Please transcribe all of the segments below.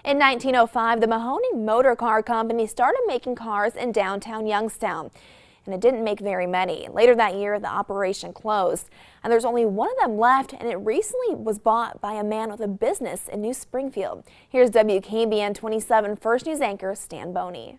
In 1905, the Mahoning Motor Car Company started making cars in downtown Youngstown, and it didn't make very many. Later that year, the operation closed, and there's only one of them left, and it recently was bought by a man with a business in New Springfield. Here's WKBN 27 First News anchor Stan Boney.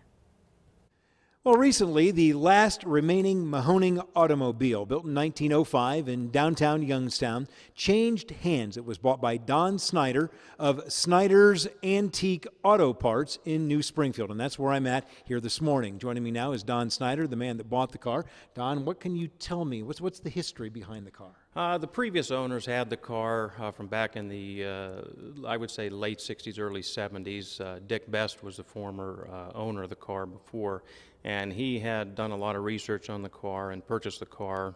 Well, recently, the last remaining Mahoning automobile, built in 1905 in downtown Youngstown, changed hands. It was bought by Don Snyder of Snyder's Antique Auto Parts in New Springfield, and that's where I'm at here this morning. Joining me now is Don Snyder, the man that bought the car. Don, what can you tell me? What's the history behind the car? The previous owners had the car from back in the, I would say, late 60s, early 70s. Dick Best was the former owner of the car before, and he had done a lot of research on the car and purchased the car,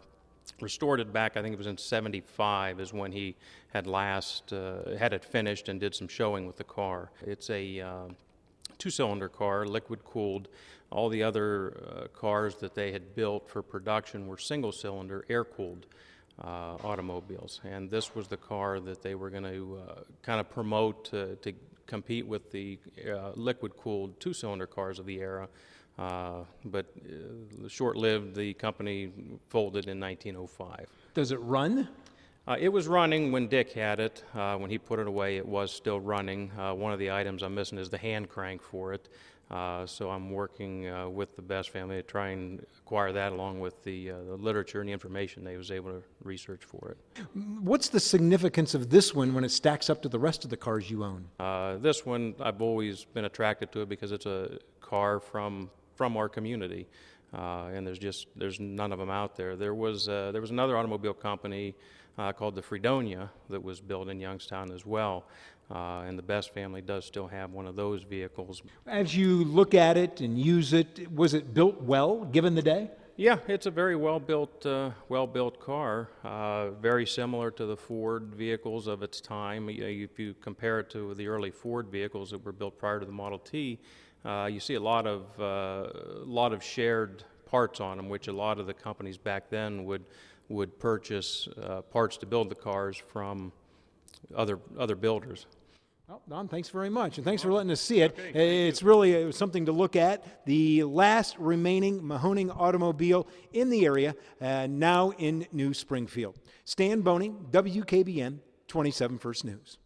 restored it back. I think it was in 75 is when he had last had it finished and did some showing with the car. It's a two-cylinder car, liquid-cooled. All the other cars that they had built for production were single-cylinder, air-cooled automobiles, and this was the car that they were going to kind of promote to compete with the liquid-cooled two-cylinder cars of the era. But short-lived, the company folded in 1905. Does it run? It was running when Dick had it. When he put it away, it was still running. One of the items I'm missing is the hand crank for it. So I'm working with the Best family to try and acquire that, along with the literature and the information they was able to research for it. What's the significance of this one when it stacks up to the rest of the cars you own? This one, I've always been attracted to it because it's a car from our community, and there's none of them out there. There was another automobile company called the Fredonia that was built in Youngstown as well. And the Best family does still have one of those vehicles. As you look at it and use it, was it built well, given the day? Yeah, it's a very well-built car, very similar to the Ford vehicles of its time. If you compare it to the early Ford vehicles that were built prior to the Model T, you see a lot of shared parts on them, which a lot of the companies back then would purchase parts to build the cars from other builders. Well, Don, thanks very much, and thanks for letting us see it. Okay, it's really something to look at. The last remaining Mahoning automobile in the area, now in New Springfield. Stan Boney, WKBN 27 First News.